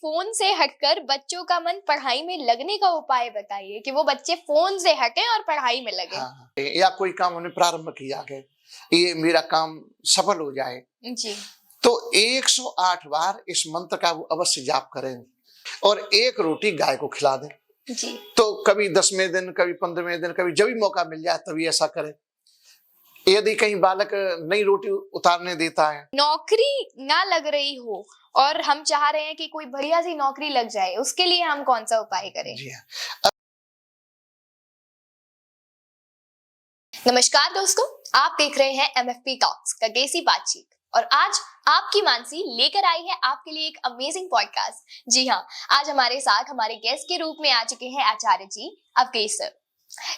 Phone से हटकर बच्चों का मन पढ़ाई में लगने का उपाय बताइए कि वो बच्चे फोन से हटें और पढ़ाई में लगे। हाँ, या कोई काम उन्हें प्रारंभ किया है, ये मेरा काम सफल हो जाए, जी। तो 108 बार इस मंत्र का वो अवश्य जाप करें और एक रोटी गाय को खिला दें। जी। तो कभी 10वें दिन, कभी 15वें दिन, कभी जब भी मौका मिल जाए तभी ऐसा करें। यदि कहीं बालक नई रोटी उतारने देता है, नौकरी ना लग रही हो और हम चाह रहे हैं कि कोई बढ़िया सी नौकरी लग जाए, उसके लिए हम कौन सा उपाय करें? जी हाँ। नमस्कार दोस्तों, आप देख रहे हैं MFP टॉक्स का देसी बातचीत और आज आपकी मानसी लेकर आई है आपके लिए एक अमेजिंग पॉडकास्ट। जी हाँ, आज हमारे साथ हमारे गेस्ट के रूप में आ चुके हैं आचार्य जी अवकेश सर।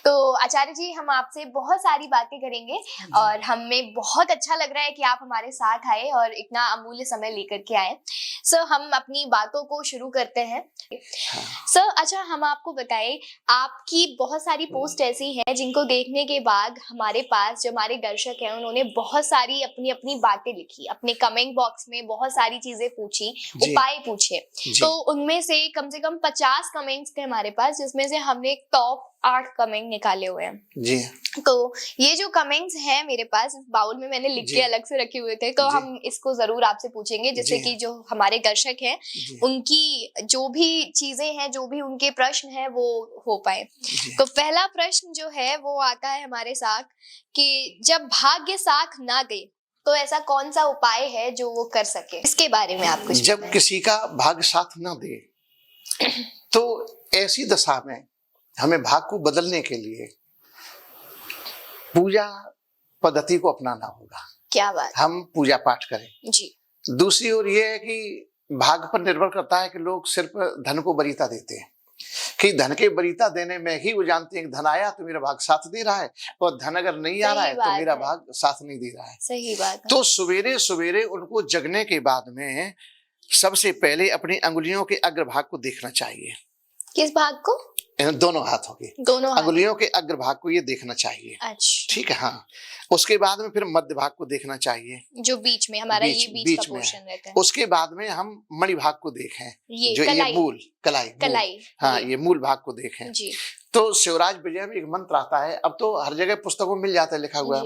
तो आचार्य जी, हम आपसे बहुत सारी बातें करेंगे और हमें बहुत अच्छा लग रहा है कि आप हमारे साथ आए और इतना अमूल्य समय लेकर के आए। सर, हम अपनी बातों को शुरू करते हैं। सर, अच्छा, हम आपको बताएं, आपकी बहुत सारी पोस्ट ऐसी हैं जिनको देखने के बाद हमारे पास जो हमारे दर्शक हैं उन्होंने बहुत सारी अपनी अपनी बातें लिखी, अपने कमेंट बॉक्स में बहुत सारी चीजें पूछी, उपाय पूछे। तो उनमें से कम 50 कमेंट्स थे हमारे पास, जिसमें से हमने टॉप 8 कमेंट निकाले हुए हैं। जी। तो ये जो कमेंट्स हैं मेरे पास इस बाउल में मैंने लिख के अलग से रखे हुए थे, तो हम इसको जरूर आपसे पूछेंगे, जिससे कि जो हमारे दर्शक हैं उनकी जो भी चीजें हैं, जो भी उनके प्रश्न हैं वो हो पाए। तो पहला प्रश्न जो है वो आता है हमारे साथ कि जब भाग्य साथ ना दे तो ऐसा कौन सा उपाय है जो वो कर सके, इसके बारे में आप कुछ जब बताएं। किसी का भाग्य साथ ना दे तो ऐसी दशा में हमें भाग्य को बदलने के लिए पूजा पद्धति को अपनाना होगा। क्या बात। हम पूजा पाठ करें जी। दूसरी ओर यह है कि भाग्य पर निर्भर करता है कि लोग सिर्फ धन को वरीयता देते हैं कि धन के वरीयता देने में ही वो जानते हैं कि धन आया तो मेरा भाग्य साथ दे रहा है, और धन अगर नहीं आ रहा है तो मेरा भाग्य साथ नहीं दे रहा है। सही बात है। तो सवेरे सवेरे उनको जगने के बाद में सबसे पहले अपनी अंगुलियों के अग्रभाग को देखना चाहिए। किस भाग को? दोनों हाथों के, दोनों अंगुलियों के अग्रभाग को ये देखना चाहिए। अच्छा। ठीक है। हाँ, उसके बाद में फिर मध्य भाग को देखना चाहिए, जो बीच में हमारा ये बीच का पोर्शन रहता है। उसके बाद में हम मणि भाग को देखें, जो कलाई, ये मूल कलाई, हाँ, ये मूल भाग को देखें जी। तो शिवराज विजय में एक मंत्र आता है, अब तो हर जगह पुस्तकों में मिल जाता है लिखा हुआ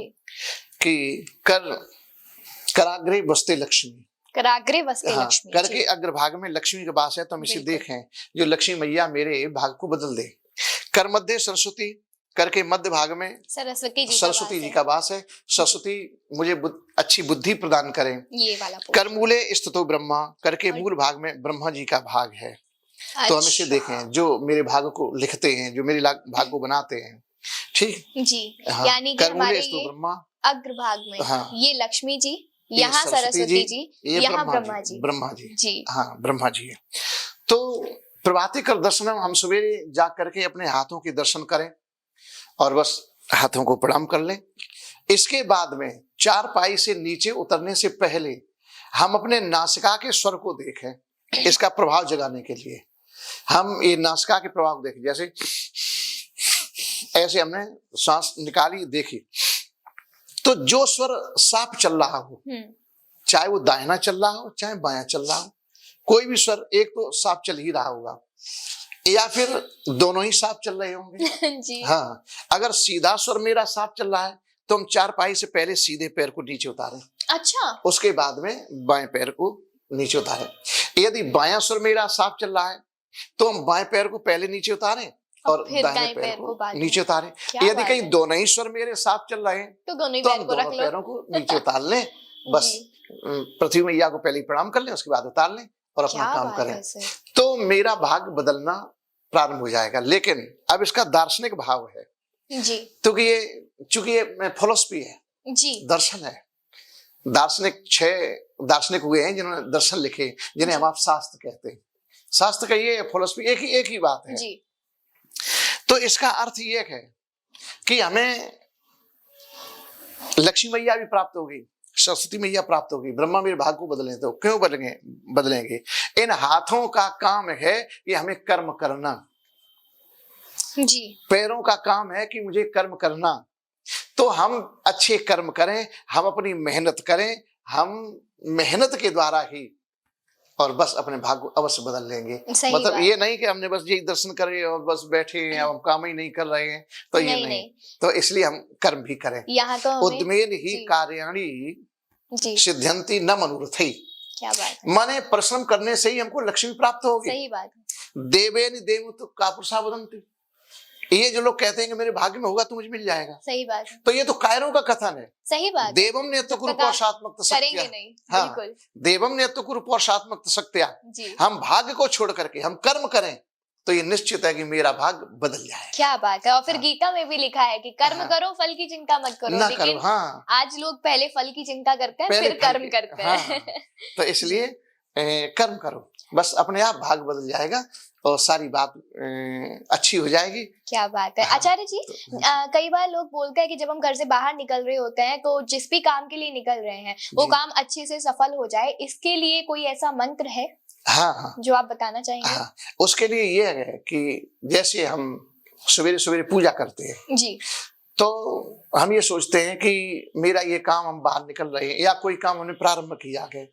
कि कराग्रे बसते लक्ष्मी, कराग्रे बसते लक्ष्मी। कर के अग्रभाग में लक्ष्मी का वास है, तो हम इसे देखें जो लक्ष्मी मैया मेरे भाग को बदल दे। कर मध्य सरस्वती, करके मध्य भाग में सरस्वती जी का वास है, सरस्वती मुझे अच्छी बुद्धि प्रदान करें। ये वाला कर मूले स्थितो ब्रह्मा, करके मूल भाग में ब्रह्मा जी का भाग है। तो हम इसे देखें जो मेरे भाग को लिखते हैं, जो मेरे भाग को बनाते हैं। ठीक जी। यानी कि हमारे ये ब्रह्मा अग्रभाग में ये लक्ष्मी जी, यहाँ सरस्वती जी, यहाँ ब्रह्मा जी। हाँ, ब्रह्मा जी है। तो प्रभाती कर दर्शन हम सवेरे जा करके अपने हाथों के दर्शन करें और बस हाथों को प्रणाम कर लें। इसके बाद में चारपाई से नीचे उतरने से पहले हम अपने नासिका के स्वर को देखें, इसका प्रभाव जगाने के लिए हम ये नासिका के प्रभाव देखें। जैसे ऐसे हमने सांस निकाली, देखी, तो जो स्वर साफ चल रहा हो, चाहे वो दाहिना चल रहा हो चाहे बायां चल रहा हो, कोई भी स्वर एक तो साफ चल ही रहा होगा, या फिर दोनों ही साफ चल रहे होंगे जी। हाँ, अगर सीधा स्वर मेरा साफ चल रहा है तो हम चारपाई से पहले सीधे पैर को नीचे उतारें। अच्छा। उसके बाद में बाएं पैर को नीचे उतारें। यदि बायां स्वर मेरा साफ चल रहा है तो हम बाएं पैर को पहले नीचे उतारें और दाहिने पैर को नीचे उतारें। यदि कहीं दोनों ही स्वर मेरे साफ चल रहे हैं तो हम दोनों पैरों को नीचे उतार लें। बस पृथ्वी मैया को पहले प्रणाम कर लें, उसके बाद उतार लें और अपना काम करें, तो मेरा भाग्य बदलना प्रारंभ हो जाएगा। लेकिन अब इसका दार्शनिक भाव है जी, चूंकि ये फिलॉसफी है जी, दर्शन है। दार्शनिक 6 दार्शनिक हुए हैं जिन्होंने दर्शन लिखे, जिन्हें हम आप शास्त्र कहते हैं। शास्त्र का ये फिलॉसफी एक ही बात है जी। तो इसका अर्थ ये है कि हमें लक्ष्मी मैया भी प्राप्त होगी, सरस्वती मैया प्राप्त होगी, ब्रह्मा मेरे भाग को बदलें तो क्यों बदलेंगे? इन हाथों का काम है कि हमें कर्म करना जी, पैरों का काम है कि मुझे कर्म करना। तो हम अच्छे कर्म करें, हम अपनी मेहनत करें, हम मेहनत के द्वारा ही और बस अपने भाग्य को अवश्य बदल लेंगे। सही मतलब बात। ये नहीं कि हमने बस यही दर्शन करे और बस बैठे हैं, हम काम ही नहीं कर रहे हैं, तो ये नहीं, नहीं। तो इसलिए हम कर्म भी करें। यहाँ तो हमें उद्यमेन ही जी। कार्याणि जी, सिद्ध्यन्ति न मनोरथै। क्या बात है। माने परिश्रम करने से ही हमको लक्ष्मी प्राप्त होगी। सही बात है। देवेन देवतु कापुरुषा वदन्ति। ये जो लोग कहते हैं कि मेरे भाग्य में होगा तो मुझे मिल जाएगा, सही बात है। तो ये तो कायरों का कथन है। सही बात है। देवम ने तो जब कुरु तक आप पुरुषात्मक करेंगे शक्तिया। नहीं, हाँ, बिल्कुल। देवम ने तो कुरु पुरुषात्मक शक्तिया। जी, हम भाग्य को छोड़ करके हम कर्म करें तो ये निश्चित है कि मेरा भाग्य बदल जाएगा। क्या बात है। और फिर हाँ। गीता में भी लिखा है कि कर्म हाँ। करो, फल की चिंता मत करो। ना लेकिन करो। हाँ, आज लोग पहले फल की चिंता करते हैं, पहले फिर फल कर्म की। करते हाँ, हैं। तो इसलिए कर्म करो, बस अपने आप भाग्य बदल जाएगा और सारी बात अच्छी हो जाएगी। क्या बात है हाँ, आचार्य जी। कई बार लोग बोलते हैं कि जब हम घर से बाहर निकल रहे होते हैं तो जिस भी काम के लिए निकल रहे हैं वो जी। काम अच्छे से सफल हो जाए, इसके लिए कोई ऐसा मंत्र है हाँ हाँ जो आप बताना चाहेंगे? हाँ, उसके लिए ये है कि जैसे हम सवेरे सवेरे पूजा करते हैं जी, तो हम ये सोचते हैं कि मेरा ये काम, हम बाहर निकल रहे हैं या कोई काम हमने प्रारंभ किया है,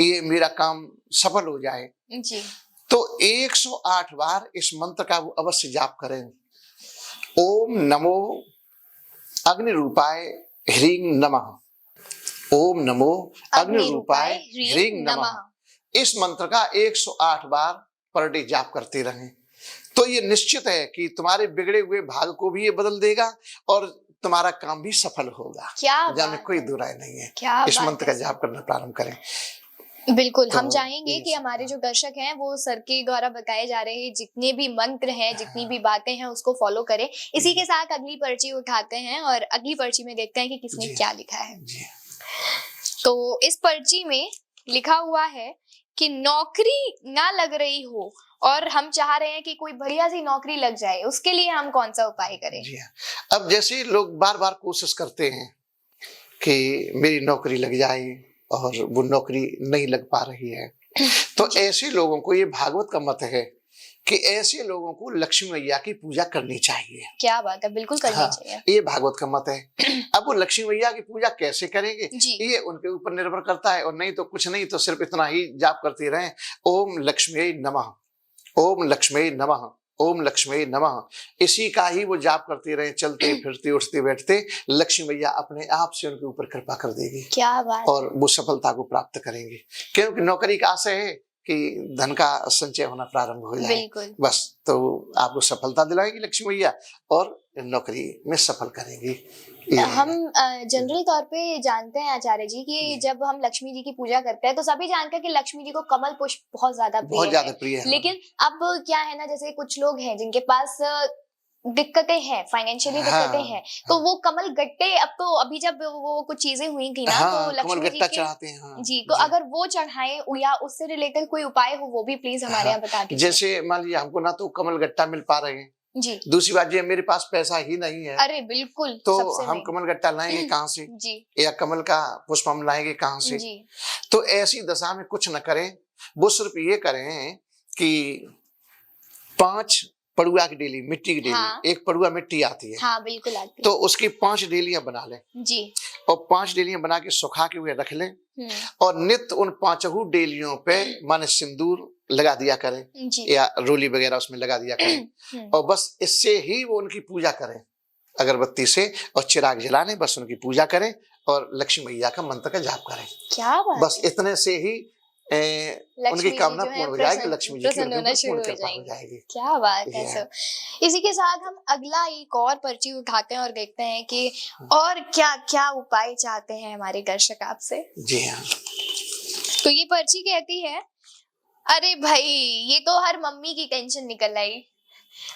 ये मेरा काम सफल हो जाए, जी, तो 108 बार इस मंत्र का वो अवश्य जाप करें। ओम नमो अग्नि रूपाय ह्रीं नमः। ओम नमो अग्नि रूपाय ह्रीं नमः। इस मंत्र का 108 बार पर डे जाप करते रहें तो ये निश्चित है कि तुम्हारे बिगड़े हुए भाग्य को भी ये बदल देगा और तुम्हारा काम भी सफल होगा। क्या जाने बात कोई है। दुराय नहीं है। क्या इस बात मंत्र है का सर। जाप करना प्रारंभ करें। बिल्कुल, हम तो चाहेंगे कि ये हमारे जो दर्शक हैं वो सर के द्वारा बताए जा रहे जितने भी मंत्र हैं, जितनी भी बातें हैं उसको फॉलो करें। इसी के साथ अगली पर्ची उठाते हैं और अगली पर्ची में देखते हैं कि किसने जी। क्या लिखा है। जी तो इस पर्ची में लिखा हुआ है कि नौकरी ना लग रही हो और हम चाह रहे हैं कि कोई बढ़िया सी नौकरी लग जाए, उसके लिए हम कौन सा उपाय करें? जी हाँ। अब जैसे लोग बार बार कोशिश करते हैं कि मेरी नौकरी लग जाए और वो नौकरी नहीं लग पा रही है, तो ऐसे लोगों को, ये भागवत का मत है कि ऐसे लोगों को लक्ष्मी मैया की पूजा करनी चाहिए। क्या बात है, बिल्कुल करनी हाँ, चाहिए। ये भागवत का मत है। अब वो लक्ष्मी मैया की पूजा कैसे करेंगे जी, ये उनके ऊपर निर्भर करता है, और नहीं तो कुछ नहीं तो सिर्फ इतना ही जाप करते रहें, ओम लक्ष्मी नमः, ओम लक्ष्मी नमः, ओम लक्ष्मी नमः। इसी का ही वो जाप करते रहे, चलते फिरते उठते बैठते, लक्ष्मी मैया अपने आप से उनके ऊपर कृपा कर देगी क्या बात। और वो सफलता को प्राप्त करेंगे। क्योंकि नौकरी का आशय है कि धन का संचय होना प्रारंभ हो जाए। बिल्कुल। बस तो आपको सफलता दिलाएगी लक्ष्मी मैया और नौकरी में सफल करेंगी। हम जनरल तौर पे जानते हैं आचार्य जी कि जब हम लक्ष्मी जी की पूजा करते हैं तो सभी जानते हैं कि लक्ष्मी जी को कमल पुष्प बहुत ज्यादा प्रिय है। लेकिन अब क्या है ना, जैसे कुछ लोग हैं जिनके पास दिक्कतें हैं, फाइनेंशियली दिक्कतें हैं, तो वो कमल गट्टे, अब तो अभी जब वो कुछ चीजें हुई थी ना, तो लक्ष्मी जी के चढ़ाते हैं। जी, तो अगर वो चढ़ाएं या उससे रिलेटेड कोई उपाय हो वो भी प्लीज हमारे यहाँ बता दीजिए। जैसे मान लीजिए हमको ना तो कमल गट्टा मिल पा रहे हैं जी, दूसरी बात ये मेरे पास पैसा ही नहीं है, अरे बिल्कुल, तो सबसे हम main। कमल गट्टा लाएंगे कहाँ से जी या कमल का पुष्प हम लाएंगे कहाँ से? जी, तो ऐसी दशा में कुछ न करें, वो सिर्फ ये करें कि 5 पड़ुआ की डेली, मिट्टी की डेली, हाँ। एक पड़ुआ मिट्टी आती है, हाँ बिल्कुल आती तो उसकी 5 डेलियां बना लें जी। और 5 डेलियां बना के सुखा के हुए रख लें और नित्य उन 5 डेलियों पे माने सिंदूर लगा दिया करें जी। या रोली वगैरह उसमें लगा दिया करें और बस इससे ही वो उनकी पूजा करें, अगरबत्ती से, और चिराग जला लें, बस उनकी पूजा करें और लक्ष्मी मैया का मंत्र का जाप करें। क्या बात, बस इतने से ही उनकी कामना पूर्ण हो जाएगी, लक्ष्मी जी की प्रसन्न होना शुरू हो कृपा हो जाएगी। जाएगी। क्या बात है सर। इसी के साथ हम अगला एक और पर्ची उठाते हैं और देखते हैं कि और क्या क्या उपाय चाहते हैं हमारे दर्शक आपसे। जी हाँ। तो ये पर्ची कहती है, अरे भाई ये तो हर मम्मी की टेंशन निकल आई।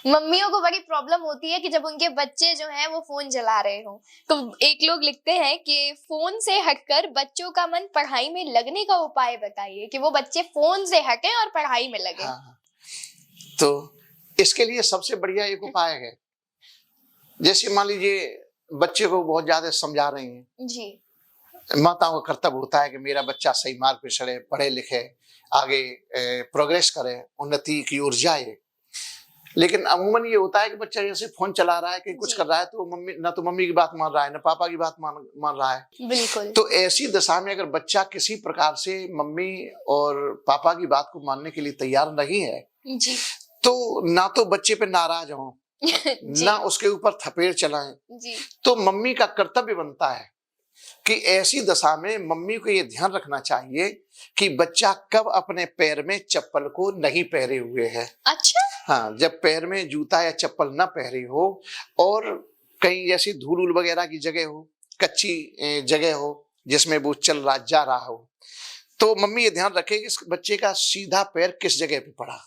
मम्मियों को बड़ी प्रॉब्लम होती है कि जब उनके बच्चे जो हैं वो फोन चला रहे हो। तो एक लोग लिखते हैं कि फोन से हटकर बच्चों का मन पढ़ाई में लगने का उपाय बताइए, कि वो बच्चे फोन से हटें और पढ़ाई में लगे। हाँ। तो इसके लिए सबसे बढ़िया एक उपाय है, जैसे मान लीजिए बच्चे को बहुत ज्यादा समझा रही हैं जी, माताओं का कर्तव्य होता है कि मेरा बच्चा सही मार्ग पे चढ़े, पढ़े लिखे, आगे प्रोग्रेस करे, उन्नति की ओर जाए। लेकिन अमूमन ये होता है कि बच्चा जैसे फोन चला रहा है, कहीं कुछ जी। कर रहा है, तो मम्मी की बात मान रहा है, ना पापा की बात मान रहा है। बिल्कुल। तो ऐसी दशा में अगर बच्चा किसी प्रकार से मम्मी और पापा की बात को मानने के लिए तैयार नहीं है, जी। तो ना तो बच्चे पे नाराज हो, जी। ना उसके ऊपर थपेड़ चलाएं। जी। तो मम्मी का कर्तव्य बनता है कि ऐसी दशा में मम्मी को ये ध्यान रखना चाहिए कि बच्चा कब अपने पैर में चप्पल को नहीं पहरे हुए है। अच्छा। हाँ, जब पैर में जूता या चप्पल ना पहरी हो और कहीं जैसी धूल वगैरह की जगह हो, कच्ची जगह हो जिसमें वो चल रहा जा रहा हो, तो मम्मी ये ध्यान रखे कि इस बच्चे का सीधा पैर किस जगह पे पड़ा।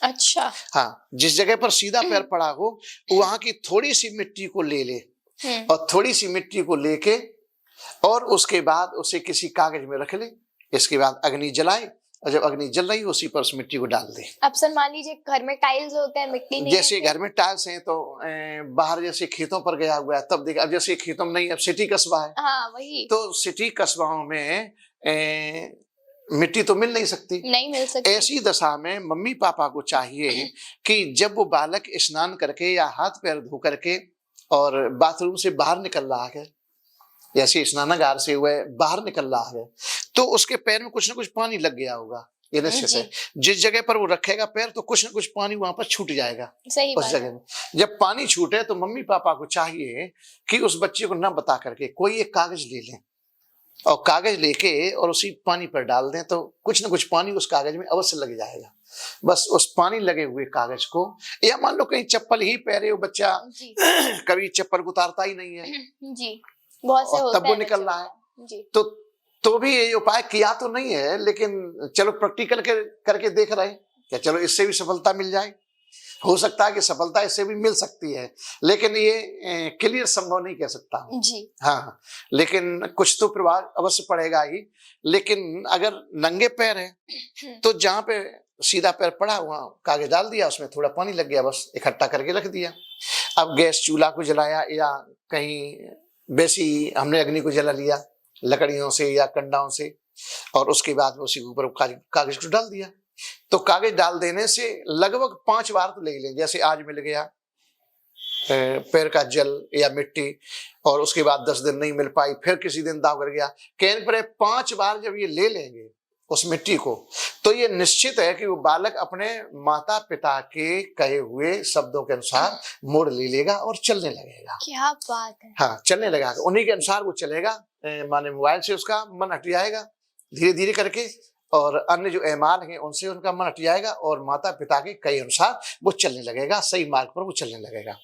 अच्छा। हाँ, जिस जगह पर सीधा पैर पड़ा हो वहां की थोड़ी सी मिट्टी को ले ले और थोड़ी सी मिट्टी को लेके और उसके बाद उसे किसी कागज में रख ले। इसके बाद अग्नि जलाए और जब अग्नि जल रही हो उसी पर उस मिट्टी को डाल दे। अब सर मान लीजिए घर में टाइल्स होते हैं, मिट्टी नहीं जैसे है घर में टाइल्स हैं तो बाहर जैसे खेतों पर गया हुआ है तब देख, अब जैसे खेतों में नहीं, अब सिटी कस्बा है, हाँ वही, तो सिटी कस्बाओं में मिट्टी तो मिल नहीं सकती, नहीं मिल सकती। ऐसी दशा में मम्मी पापा को चाहिए कि जब वो बालक स्नान करके या हाथ पैर धो करके और बाथरूम से बाहर निकल रहा है, जैसे स्नानागार से हुए बाहर निकल रहा है, तो उसके पैर में कुछ ना कुछ पानी लग गया होगा। ये निश्चित है, जिस जगह पर वो रखेगा पैर तो कुछ ना कुछ पानी वहां पर छूट जाएगा। सही उस जगह में जब पानी छूटे तो मम्मी पापा को चाहिए कि उस बच्चे को न बता करके कोई एक कागज ले लें और कागज लेके और उसी पानी पर डाल दें, तो कुछ ना कुछ पानी उस कागज में अवश्य लग जाएगा। बस उस पानी लगे हुए कागज को, या मान लो कहीं चप्पल ही पहने हो बच्चा, कभी चप्पल को उतारता ही नहीं है जी, बहुत से होता तब वो निकल रहा है, जी। तो भी ये उपाय किया तो नहीं है, लेकिन चलो प्रैक्टिकल करके देख रहे हैं क्या, चलो इससे भी सफलता मिल जाए। हो सकता है कि सफलता इससे भी मिल सकती है, लेकिन ये क्लियर संभव नहीं कह सकता हूँ जी। हाँ, लेकिन कुछ तो प्रभाव अवश्य पड़ेगा ही। लेकिन अगर नंगे पैर है तो जहाँ पे सीधा पैर पड़ा वहां कागज डाल दिया, उसमें थोड़ा पानी लग गया, बस इकट्ठा करके रख दिया। अब गैस चूल्हा को जलाया या कहीं वैसी हमने अग्नि को जला लिया लकड़ियों से या कंडाओं से, और उसके बाद उसी के ऊपर कागज को डाल दिया। तो कागज डाल देने से लगभग 5 बार तो ले लें, जैसे आज मिल गया पैर का जल या मिट्टी और उसके बाद 10 दिन नहीं मिल पाई, फिर किसी दिन दाव कर गया, कहने पर 5 बार जब ये ले लेंगे उस मिट्टी को, तो ये निश्चित है कि वो बालक अपने माता पिता के कहे हुए शब्दों के अनुसार मोड़ ले लेगा और चलने लगेगा। क्या बात है। हाँ, चलने लगेगा, उन्हीं के अनुसार वो चलेगा। माने मोबाइल से उसका मन हट जाएगा धीरे धीरे करके, और अन्य जो एमाल हैं उनसे उनका मन हट जाएगा और माता पिता के कई अनुसार वो चलने लगेगा, सही मार्ग पर वो चलने लगेगा।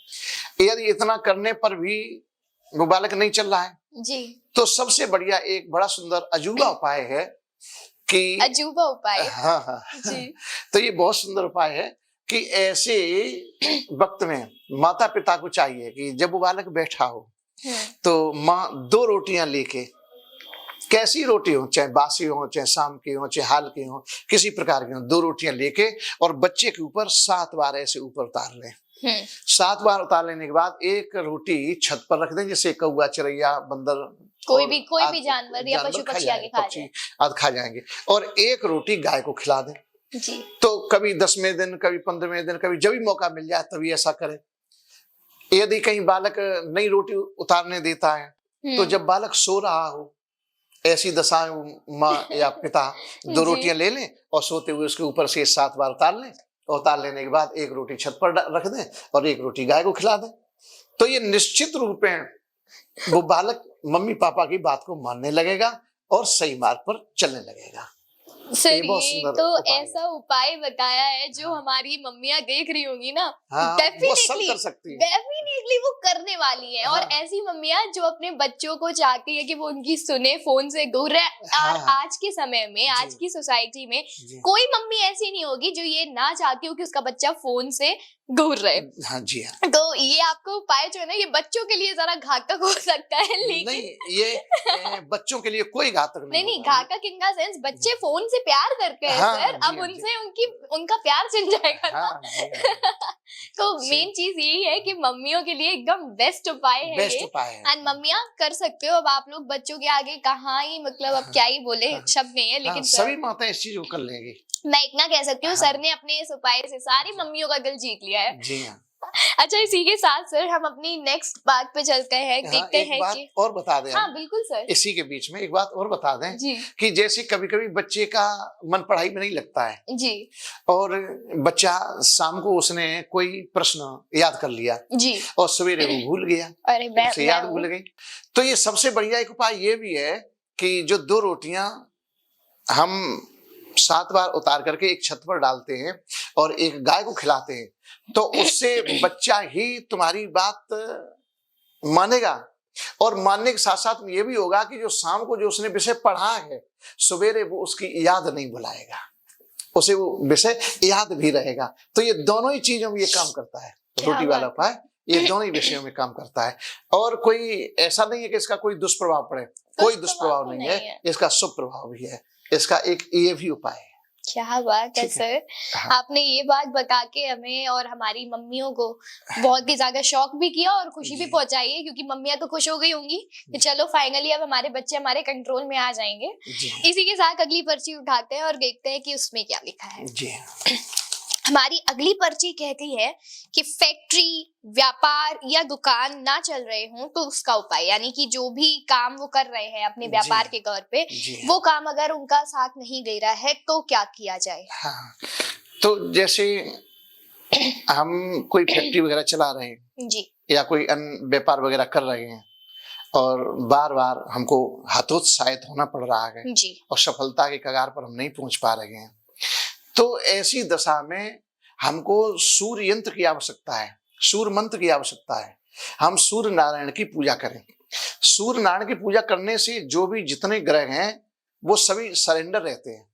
यदि इतना करने पर भी वो बालक नहीं चल रहा है जी, तो सबसे बढ़िया एक बड़ा सुंदर अजूबा उपाय है कि अजूबा उपाय। हाँ जी। तो ये बहुत सुंदर उपाय है कि ऐसे वक्त में माता पिता को चाहिए कि जब वो बालक बैठा हो तो माँ 2 रोटियां लेके, कैसी रोटी हो, चाहे बासी हो, चाहे शाम की हो, चाहे हाल की हो, किसी प्रकार की हो, 2 रोटियां लेके और बच्चे के ऊपर 7 बार ऐसे ऊपर उतार लें। 7 बार उतार लेने के बाद एक रोटी छत पर रख दें, जैसे कौवा चिड़ैया बंदर कोई भी जानवर या पशु पक्षी आगे खा जाएंगे, और एक रोटी गाय को खिला दें। जी। तो कभी 10वें दिन, कभी 15वें दिन, कभी जब भी मौका मिल जाए तभी ऐसा करें। यदि कहीं बालक नई रोटी उतारने देता है तो जब बालक सो रहा हो ऐसी दशा में माँ या पिता 2 रोटियां ले लें और सोते हुए उसके ऊपर से 7 बार उतार लें, और उतार लेने के बाद एक रोटी छत पर रख दें और एक रोटी गाय को खिला दें। तो ये निश्चित रूप में वो बालक मम्मी पापा की बात को मानने लगेगा और सही मार्ग पर चलने लगेगा। सर ये तो ऐसा उपाय बताया है जो हमारी मम्मियाँ देख रही होंगी ना, डेफिनेटली वो करने वाली है। और ऐसी मम्मियाँ जो अपने बच्चों को चाहती है कि वो उनकी सुने, फोन से दूर रहे। और आज के समय में, आज की सोसाइटी में कोई मम्मी ऐसी नहीं होगी जो ये ना चाहती हो कि उसका बच्चा फोन से दूर रहे। हाँ जी हाँ। तो ये आपको उपाय जो है ना, ये बच्चों के लिए जरा घातक हो सकता है, लेकिन नहीं, ये बच्चों के लिए कोई घातक नहीं घातक इन द सेंस बच्चे फोन से प्यार करते हैं सर, अब उनसे उनका प्यार छिन जाएगा ना। तो मेन चीज यही है कि मम्मियों के लिए एकदम बेस्ट उपाय है ये, एंड मम्मियाँ कर सकते हो। अब आप लोग बच्चों के आगे कहाँ ही, मतलब अब क्या ही बोले, शब्द नहीं है, लेकिन सभी माताएं इस चीज को कर लेंगी। मैं इतना कह सकती हूँ, हाँ। सर ने अपने इस उपाय से सारी मम्मियों का दिल जीत लिया है। जी हाँ। अच्छा, इसी के साथ सर हम अपनी नेक्स्ट बात पे चलते हैं, हाँ, देखते एक हैं बात कि और बता दें हाँ हम, बिल्कुल सर इसी के बीच में एक बात और बता दें जी कि जैसे कभी कभी बच्चे का मन पढ़ाई में नहीं लगता है जी और बच्चा शाम को उसने कोई प्रश्न याद कर लिया जी। और सवेरे वो भूल गया, अरे मैं उसे मैं याद हूँ। भूल गई। तो ये सबसे बढ़िया एक उपाय ये भी है कि जो 2 रोटियां हम 7 बार उतार करके एक छत पर डालते हैं और एक गाय को खिलाते हैं, तो उससे बच्चा ही तुम्हारी बात मानेगा। और मानने के साथ साथ ये भी होगा कि जो शाम को जो उसने विषय पढ़ा है, सवेरे वो उसकी याद नहीं भुलाएगा, उसे वो विषय याद भी रहेगा। तो ये दोनों ही चीजों में ये काम करता है, क्या रोटी वाला बात उपाय ये दोनों ही विषयों में काम करता है। और कोई ऐसा नहीं है कि इसका कोई दुष्प्रभाव पड़े, कोई दुष्प्रभाव तो नहीं है, इसका शुभ प्रभाव भी है। इसका एक ये भी उपाय है। क्या बात है ठीक है। सर, हाँ। आपने ये बात बता के हमें और हमारी मम्मियों को बहुत ही ज्यादा शौक भी किया और खुशी भी जी। पहुंचाई है, क्योंकि मम्मियां तो खुश हो गई होंगी कि चलो फाइनली अब हमारे बच्चे हमारे कंट्रोल में आ जाएंगे। जी इसी के साथ अगली पर्ची उठाते हैं और देखते हैं कि उसमें क्या लिखा है। जी हमारी अगली पर्ची कहती है कि फैक्ट्री, व्यापार या दुकान ना चल रहे हों तो उसका उपाय, यानी कि जो भी काम वो कर रहे हैं अपने व्यापार के तौर पे, जी वो काम अगर उनका साथ नहीं दे रहा है तो क्या किया जाए। हाँ। तो जैसे हम कोई फैक्ट्री वगैरह चला रहे हैं जी या कोई अन्य व्यापार वगैरह कर रहे हैं और बार बार हमको हतोत्साहित होना पड़ रहा है जी और सफलता के कगार पर हम नहीं पहुंच पा रहे हैं, तो ऐसी दशा में हमको सूर्य यंत्र की आवश्यकता है, सूर्य मंत्र की आवश्यकता है। हम सूर्य नारायण की पूजा करें। सूर्य नारायण की पूजा करने से जो भी जितने ग्रह हैं वो सभी सरेंडर रहते हैं।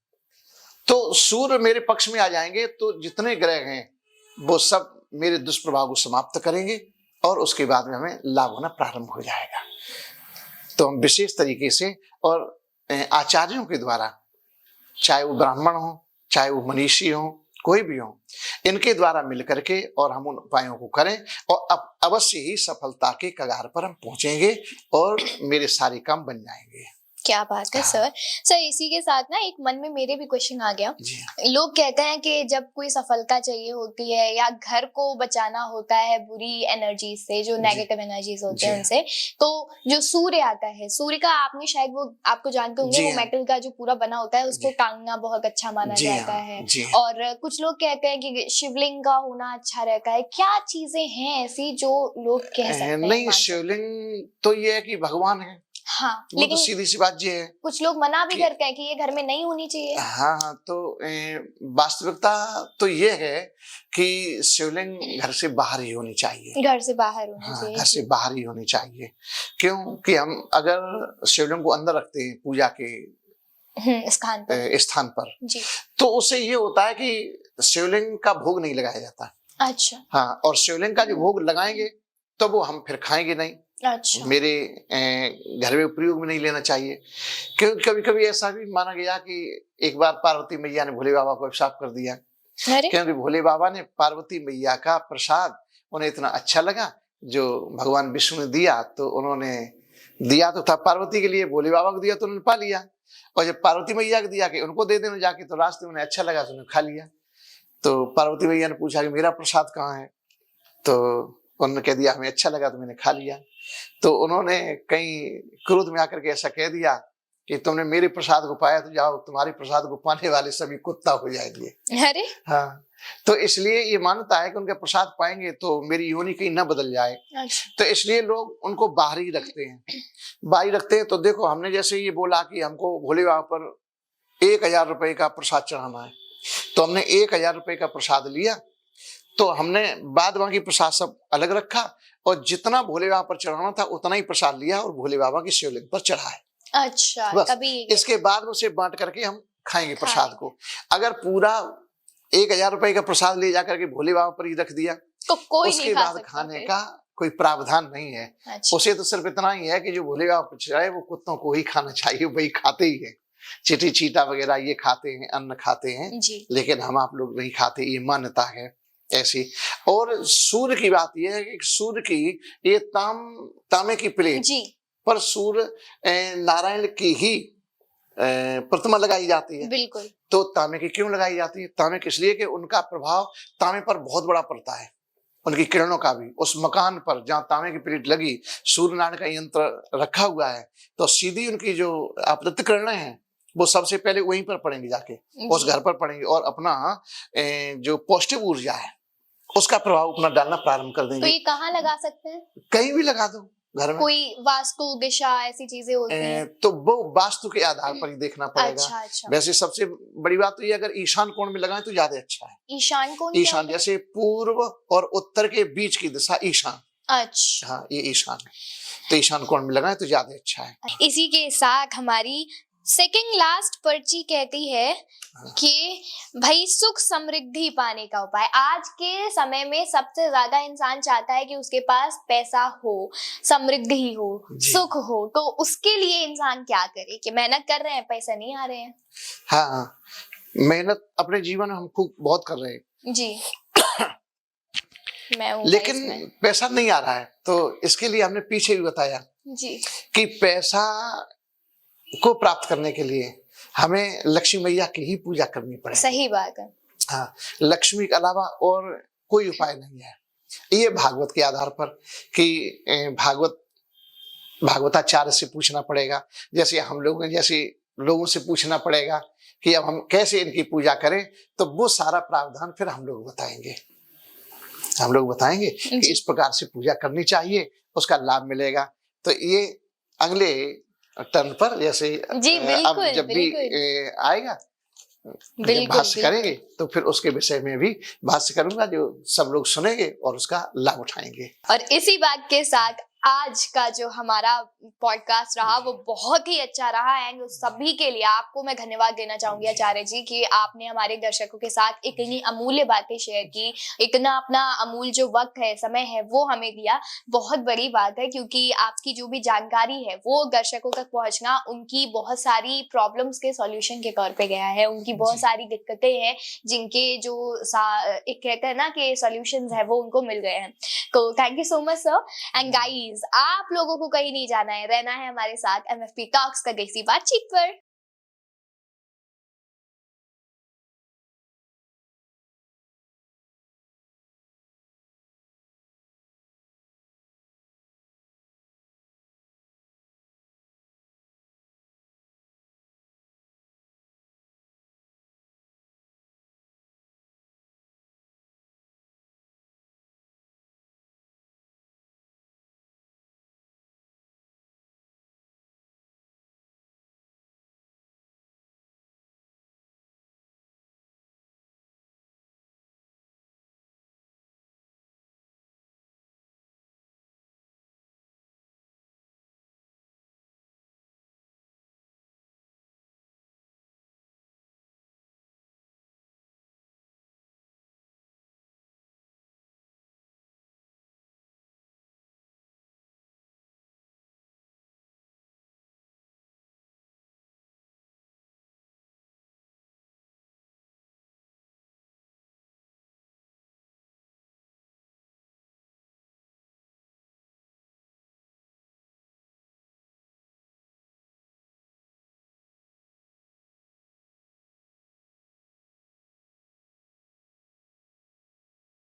तो सूर्य मेरे पक्ष में आ जाएंगे तो जितने ग्रह हैं वो सब मेरे दुष्प्रभाव को समाप्त करेंगे और उसके बाद में हमें लाभ होना प्रारंभ हो जाएगा। तो हम विशेष तरीके से और आचार्यों के द्वारा, चाहे वो ब्राह्मण हो, चाहे वो मनीषी हो, कोई भी हो, इनके द्वारा मिलकर के और हम उन उपायों को करें और अब अवश्य ही सफलता के कगार पर हम पहुंचेंगे और मेरे सारे काम बन जाएंगे। क्या बात है सर। सर इसी के साथ ना एक मन में मेरे भी क्वेश्चन आ गया। जी लोग कहते हैं कि जब कोई सफलता चाहिए होती है या घर को बचाना होता है बुरी एनर्जी से, जो नेगेटिव एनर्जीज होते हैं उनसे, तो जो सूर्य आता है, सूर्य का आपने शायद वो आपको जानते होंगे, वो मेटल का जो पूरा बना होता है उसको टांगना बहुत अच्छा माना जाता है। और कुछ लोग कहते हैं कि शिवलिंग का होना अच्छा रहता है। क्या चीजें हैं ऐसी जो लोग कह सकते हैं? नहीं, शिवलिंग तो ये है कि भगवान है, हाँ, वो तो सीधी सी बात ये है। कुछ लोग मना भी करते हैं कि ये घर में नहीं होनी चाहिए। हाँ, तो वास्तविकता तो ये है कि शिवलिंग घर से बाहर ही होनी चाहिए। घर से बाहर होनी चाहिए। घर से बाहर ही होनी चाहिए। क्योंकि हम अगर शिवलिंग को अंदर रखते हैं पूजा के स्थान पर जी, तो उससे ये होता है कि शिवलिंग का भोग नहीं लगाया जाता। अच्छा। हाँ, और शिवलिंग का जो भोग लगाएंगे तो वो हम फिर खाएंगे नहीं। अच्छा। मेरे घर में प्रयोग में नहीं लेना चाहिए। क्योंकि कभी कभी ऐसा भी माना गया कि एक बार पार्वती मैया ने भोले बाबा को अभिशाप कर दिया, क्योंकि भोले बाबा ने पार्वती मैया का प्रसाद उन्हें इतना अच्छा लगा जो भगवान विष्णु ने दिया, तो उन्होंने दिया तो था पार्वती के लिए, भोले बाबा को दिया तो उन्होंने पा लिया, और जब पार्वती मैया को दिया कि उनको दे देना जाके, तो रास्ते में उन्हें अच्छा लगा तो उन्होंने खा लिया। तो पार्वती मैया ने पूछा कि मेरा प्रसाद कहाँ है, तो उन्होंने कह दिया हमें अच्छा लगा तो मैंने खा लिया। तो उन्होंने कहीं क्रोध में आकर के ऐसा कह दिया कि तुमने मेरे प्रसाद को पाया तो जाओ, तुम्हारे प्रसाद को पाने वाले सभी कुत्ता हो जाएंगे। अरे हाँ, तो इसलिए ये मानता है कि उनके प्रसाद पाएंगे तो मेरी योनि कहीं न बदल जाए। अच्छा। तो इसलिए लोग उनको बाहर ही रखते हैं, बाहर रखते हैं। तो देखो, हमने जैसे ये बोला कि हमको भोले बाबा पर 1000 रुपए का प्रसाद चढ़ाना है, तो हमने 1000 रुपए का प्रसाद लिया, तो हमने बाद बाकी प्रसाद सब अलग रखा और जितना भोले बाबा पर चढ़ाना था उतना ही प्रसाद लिया और भोले बाबा की शिवलिंग पर चढ़ाए। अच्छा, तभी इसके बाद उसे बांट करके हम खाएंगे प्रसाद को। अगर पूरा 1000 रुपए का प्रसाद ले जाकर के भोले बाबा पर ही रख दिया तो कोई उसके नहीं खा बाद खाने का कोई प्रावधान नहीं है। अच्छा। उसे तो सिर्फ इतना ही है कि जो भोले बाबा पर चढ़ाए वो कुत्तों को ही खाना चाहिए, वही खाते ही है। चींटी चीटा वगैरह ये खाते हैं, अन्न खाते हैं, लेकिन हम आप लोग नहीं खाते, ये मान्यता है ऐसी। और सूर्य की बात यह है कि सूर्य की ये तांबे की प्लेट पर सूर्य नारायण की ही प्रतिमा लगाई जाती है। बिल्कुल। तो तांबे की क्यों लगाई जाती है? तांबे की इसलिए कि उनका प्रभाव तांबे पर बहुत बड़ा पड़ता है, उनकी किरणों का भी। उस मकान पर जहाँ तांबे की प्लेट लगी, सूर्य नारायण का यंत्र रखा हुआ है, तो सीधी उनकी जो आपतित किरणें हैं वो सबसे पहले वहीं पर पड़ेंगी, जाके उस जी। घर पर पड़ेंगी, और अपना जो पौष्टिक ऊर्जा है उसका प्रभाव अपना डालना प्रारंभ कर तो देंगे। ये कहाँ लगा सकते हैं? कहीं भी लगा दो घर में। कोई वास्तु दिशा ऐसी चीजें होती हैं? तो वो वास्तु के आधार पर ही देखना पड़ेगा। अच्छा अच्छा। वैसे सबसे बड़ी बात तो ये, अगर ईशान कोण में लगाएं तो ज्यादा अच्छा है। ईशान कोण क्या ईशान होता है? जैसे पूर्व और उत्तर के बीच की दिशा ईशान। अच्छा। हाँ, ये ईशान है, तो ईशान कोण में लगाएं तो ज्यादा अच्छा है। इसी के साथ हमारी सेकंड लास्ट पर्ची कहती है कि भाई सुख समृद्धि पाने का उपाय। आज के समय में सबसे ज्यादा इंसान चाहता है कि उसके पास पैसा हो, समृद्धि हो, जी। सुख हो। तो उसके लिए इंसान क्या करे कि मेहनत कर रहे हैं, पैसा नहीं आ रहे हैं? हाँ, मेहनत अपने जीवन में हम खूब बहुत कर रहे हैं जी। मैं हूँ लेकिन इसमें। पैसा नहीं आ रहा है। तो इसके लिए हमने पीछे भी बताया जी। कि पैसा को प्राप्त करने के लिए हमें लक्ष्मी मैया की ही पूजा करनी पड़ेगी। सही बात है। हाँ, लक्ष्मी के अलावा और कोई उपाय नहीं है। ये भागवत के आधार पर कि भागवताचार्य से पूछना पड़ेगा, जैसे हम लोग जैसे लोगों से पूछना पड़ेगा कि अब हम कैसे इनकी पूजा करें, तो वो सारा प्रावधान फिर हम लोग बताएंगे कि इस प्रकार से पूजा करनी चाहिए, उसका लाभ मिलेगा। तो ये अगले टर्न पर जैसे जी अब बिल्कुल जब भी आएगा बिल्कुल भाष्य करेंगे तो फिर उसके विषय में भी भाष्य करूंगा, जो सब लोग सुनेंगे और उसका लाभ उठाएंगे। और इसी बात के साथ आज का जो हमारा पॉडकास्ट रहा वो बहुत ही अच्छा रहा। एंड सभी के लिए आपको मैं धन्यवाद देना चाहूंगी आचार्य जी कि आपने हमारे दर्शकों के साथ इतनी अमूल्य बातें शेयर की, इतना अपना अमूल्य जो वक्त है, समय है, वो हमें दिया। बहुत बड़ी बात है, क्योंकि आपकी जो भी जानकारी है वो दर्शकों तक पहुंचना उनकी बहुत सारी प्रॉब्लम्स के सॉल्यूशन के तौर पे गया है। उनकी बहुत सारी दिक्कतें हैं जिनके जो एक कहते हैं ना कि सॉल्यूशंस है वो उनको मिल गए हैं। तो thank you so much sir. And guys, आप लोगों को कहीं नहीं जाना है, रहना है हमारे साथ MFP टॉक्स का देसी बातचीत पर।